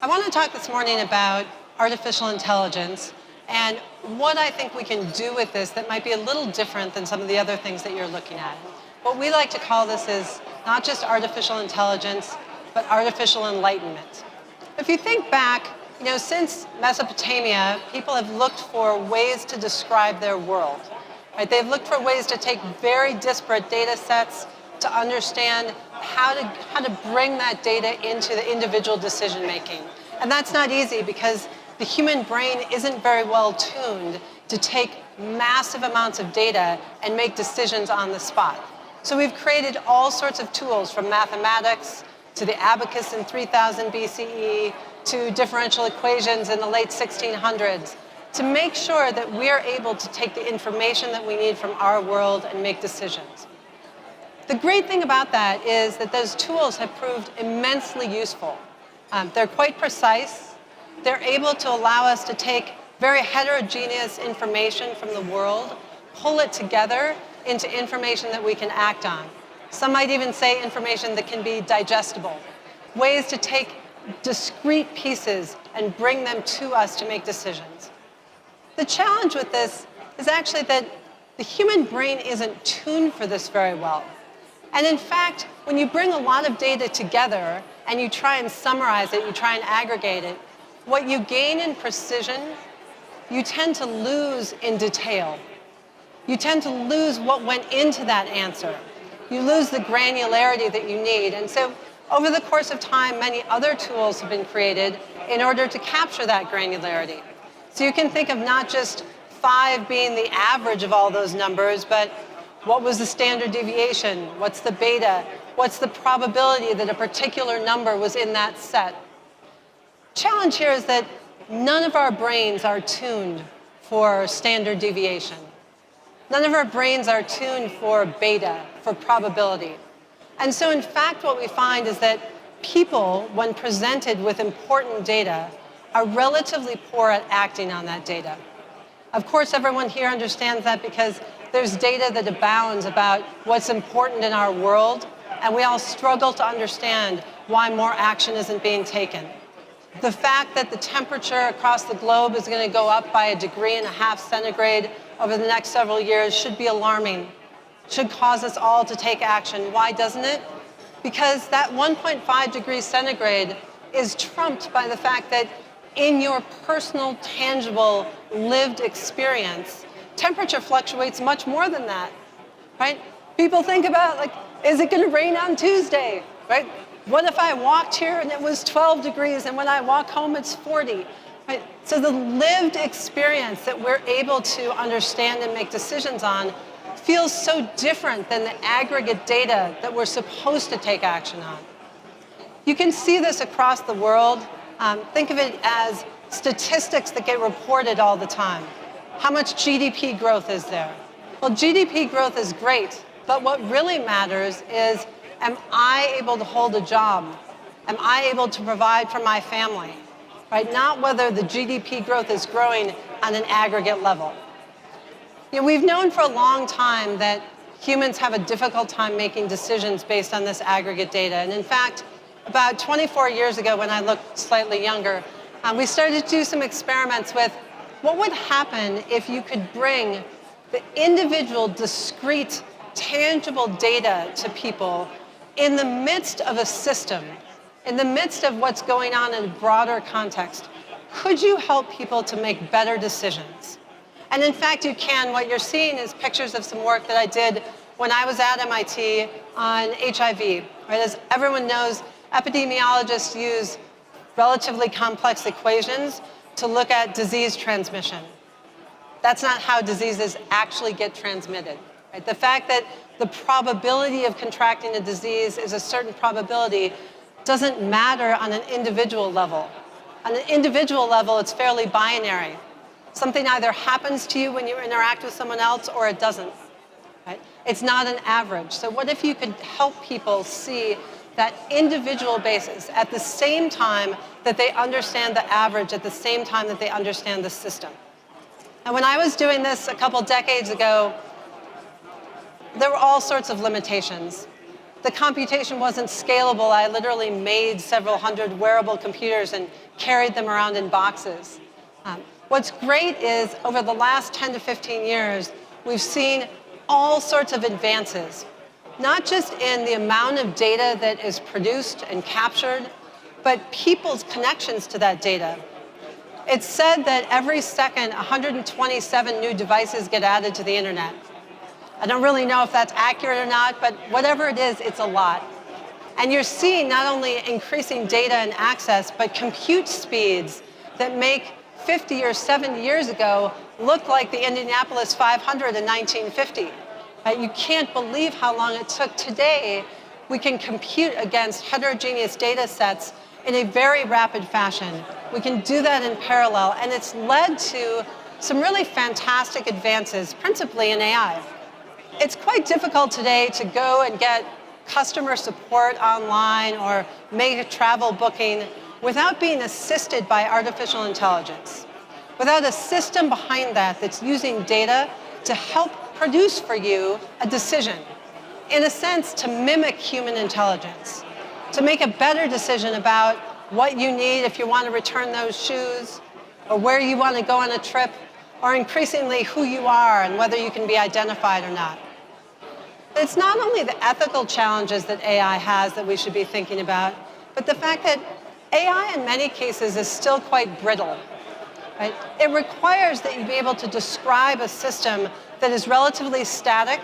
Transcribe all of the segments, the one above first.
want to talk this morning about artificial intelligence and what I think we can do with this that might be a little different than some of the other things that you're looking at. What we like to call this is not just artificial intelligence, but artificial enlightenment. If you think back, since Mesopotamia, people have looked for ways to describe their world. Right? They've looked for ways to take very disparate data sets to understand how to bring that data into the individual decision making. And that's not easy because the human brain isn't very well tuned to take massive amounts of data and make decisions on the spot. So we've created all sorts of tools, from mathematics to the abacus in 3000 BCE to differential equations in the late 1600s, to make sure that we're able to take the information that we need from our world and make decisions. The great thing about that is that those tools have proved immensely useful. They're quite precise. They're able to allow us to take very heterogeneous information from the world, pull it together into information that we can act on. Some might even say information that can be digestible, ways to take discrete pieces and bring them to us to make decisions. The challenge with this is actually that the human brain isn't tuned for this very well. And in fact, when you bring a lot of data together and you try and summarize it, you try and aggregate it, what you gain in precision, you tend to lose in detail. You tend to lose what went into that answer. You lose the granularity that you need. And so over the course of time, many other tools have been created in order to capture that granularity. So you can think of not just 5 being the average of all those numbers, but what was the standard deviation? What's the beta? What's the probability that a particular number was in that set? Challenge here is that none of our brains are tuned for standard deviation. None of our brains are tuned for beta, for probability. And so in fact, what we find is that people, when presented with important data, are relatively poor at acting on that data. Of course, everyone here understands that because there's data that abounds about what's important in our world, and we all struggle to understand why more action isn't being taken. The fact that the temperature across the globe is going to go up by 1.5 degrees centigrade over the next several years should be alarming, should cause us all to take action. Why doesn't it? Because that 1.5 degrees centigrade is trumped by the fact that in your personal, tangible, lived experience, temperature fluctuates much more than that, right? People think about, is it going to rain on Tuesday, right? What if I walked here and it was 12 degrees and when I walk home it's 40, right? So the lived experience that we're able to understand and make decisions on feels so different than the aggregate data that we're supposed to take action on. You can see this across the world. Think of it as statistics that get reported all the time. How much GDP growth is there? Well, GDP growth is great, but what really matters is, am I able to hold a job? Am I able to provide for my family? Right? Not whether the GDP growth is growing on an aggregate level. We've known for a long time that humans have a difficult time making decisions based on this aggregate data. And in fact, about 24 years ago, when I looked slightly younger, we started to do some experiments with what would happen if you could bring the individual, discrete, tangible data to people in the midst of a system, in the midst of what's going on in a broader context. Could you help people to make better decisions? And in fact, you can. What you're seeing is pictures of some work that I did when I was at MIT on HIV. Right? As everyone knows, epidemiologists use relatively complex equations to look at disease transmission. That's not how diseases actually get transmitted. Right? The fact that the probability of contracting a disease is a certain probability doesn't matter on an individual level. On an individual level, it's fairly binary. Something either happens to you when you interact with someone else or it doesn't. Right? It's not an average. So what if you could help people see that individual basis at the same time that they understand the average, at the same time that they understand the system? And when I was doing this a couple decades ago, there were all sorts of limitations. the computation wasn't scalable. I literally made several hundred wearable computers and carried them around in boxes. What's great is over the last 10 to 15 years, we've seen all sorts of advances, not just in the amount of data that is produced and captured, but people's connections to that data. It's said that every second, 127 new devices get added to the internet. I don't really know if that's accurate or not, but whatever it is, it's a lot. And you're seeing not only increasing data and access, but compute speeds that make 50 or 70 years ago look like the Indianapolis 500 in 1950. You can't believe how long it took. Today, we can compute against heterogeneous data sets in a very rapid fashion. We can do that in parallel, and it's led to some really fantastic advances, principally in AI. It's quite difficult today to go and get customer support online or make a travel booking without being assisted by artificial intelligence, without a system behind that that's using data to help produce for you a decision, in a sense, to mimic human intelligence, to make a better decision about what you need if you want to return those shoes, or where you want to go on a trip, or increasingly who you are and whether you can be identified or not. But it's not only the ethical challenges that AI has that we should be thinking about, but the fact that AI in many cases is still quite brittle. Right? It requires that you be able to describe a system that is relatively static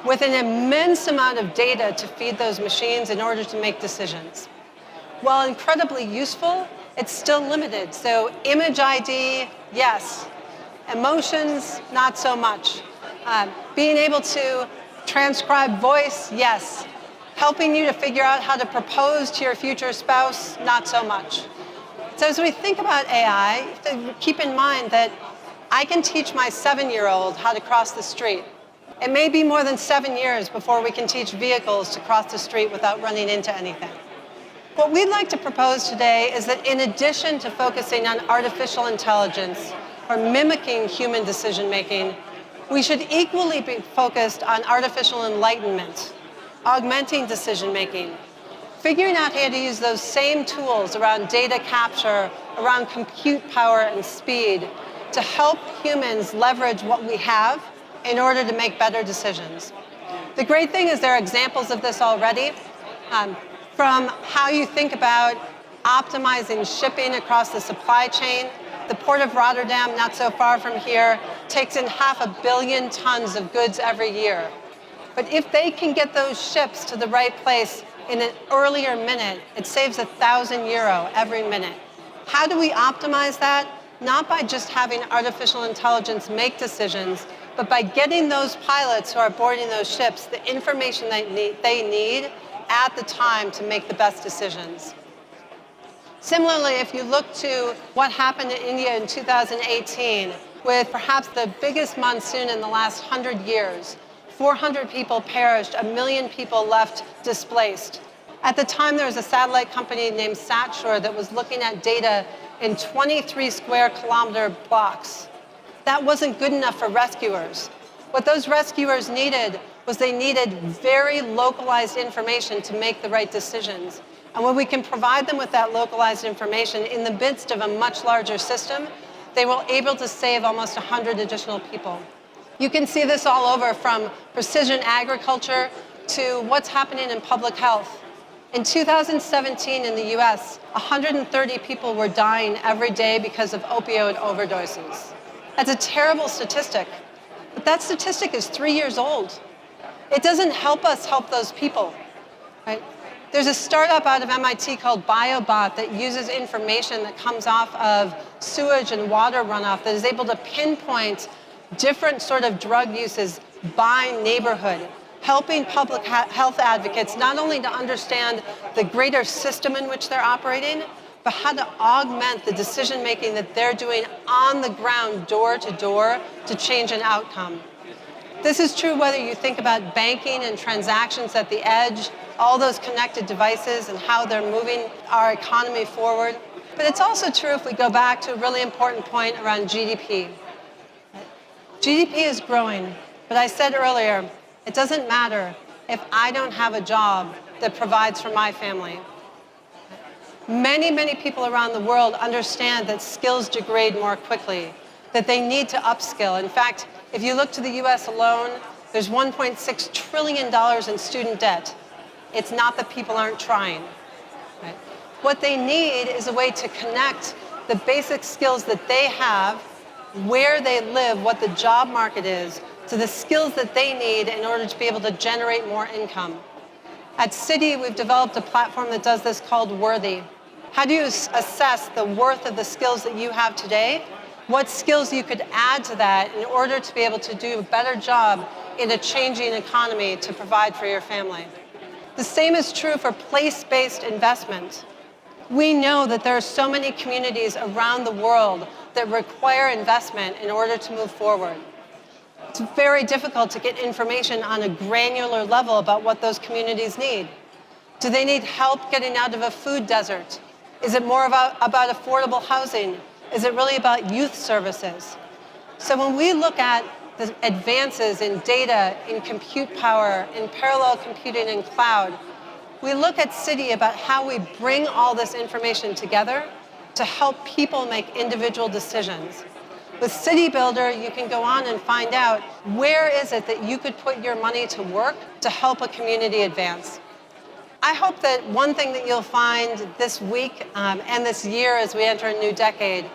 with an immense amount of data to feed those machines in order to make decisions. While incredibly useful, it's still limited. So image ID, yes. Emotions, not so much. Being able to transcribe voice, yes. Helping you to figure out how to propose to your future spouse, not so much. So as we think about AI, you have to keep in mind that I can teach my 7-year-old how to cross the street. It may be more than 7 years before we can teach vehicles to cross the street without running into anything. What we'd like to propose today is that in addition to focusing on artificial intelligence or mimicking human decision-making, we should equally be focused on artificial enlightenment, augmenting decision-making, figuring out how to use those same tools around data capture, around compute power and speed to help humans leverage what we have in order to make better decisions. The great thing is there are examples of this already, from how you think about optimizing shipping across the supply chain. The Port of Rotterdam, not so far from here, takes in 500 million tons of goods every year. But if they can get those ships to the right place in an earlier minute, it saves €1,000 every minute. How do we optimize that? Not by just having artificial intelligence make decisions, but by getting those pilots who are boarding those ships the information they need at the time to make the best decisions. Similarly, if you look to what happened in India in 2018, with perhaps the biggest monsoon in the last 100 years, 400 people perished, 1 million people left displaced. At the time, there was a satellite company named SatSure that was looking at data in 23 square kilometer blocks. That wasn't good enough for rescuers. What those rescuers needed was they needed very localized information to make the right decisions. And when we can provide them with that localized information in the midst of a much larger system, they were able to save almost 100 additional people. You can see this all over, from precision agriculture to what's happening in public health. In 2017 in the US, 130 people were dying every day because of opioid overdoses. That's a terrible statistic, but that statistic is 3 years old. It doesn't help us help those people, right? There's a startup out of MIT called BioBot that uses information that comes off of sewage and water runoff that is able to pinpoint different sort of drug uses by neighborhood, helping public health advocates not only to understand the greater system in which they're operating, but how to augment the decision-making that they're doing on the ground, door to door, to change an outcome. This is true whether you think about banking and transactions at the edge, all those connected devices and how they're moving our economy forward. But it's also true if we go back to a really important point around GDP. GDP is growing, but I said earlier, it doesn't matter if I don't have a job that provides for my family. Many, many people around the world understand that skills degrade more quickly, that they need to upskill. In fact, if you look to the US alone, there's $1.6 trillion in student debt. It's not that people aren't trying. Right? What they need is a way to connect the basic skills that they have, where they live, what the job market is, to the skills that they need in order to be able to generate more income. At Citi, we've developed a platform that does this called Worthy. How do you assess the worth of the skills that you have today? What skills you could add to that in order to be able to do a better job in a changing economy to provide for your family? The same is true for place-based investment. We know that there are so many communities around the world that require investment in order to move forward. It's very difficult to get information on a granular level about what those communities need. Do they need help getting out of a food desert? Is it more about affordable housing? Is it really about youth services? So when we look at the advances in data, in compute power, in parallel computing and cloud, we look at Citi about how we bring all this information together to help people make individual decisions. With Citi Builder, you can go on and find out where is it that you could put your money to work to help a community advance. I hope that one thing that you'll find this week and this year as we enter a new decade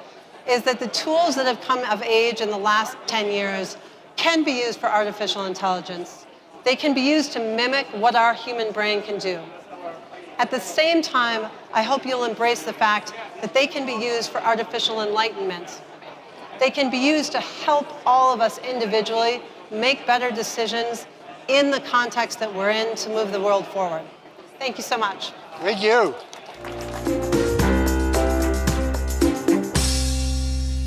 is that the tools that have come of age in the last 10 years can be used for artificial intelligence. They can be used to mimic what our human brain can do. At the same time, I hope you'll embrace the fact that they can be used for artificial enlightenment. They can be used to help all of us individually make better decisions in the context that we're in to move the world forward. Thank you so much. Thank you.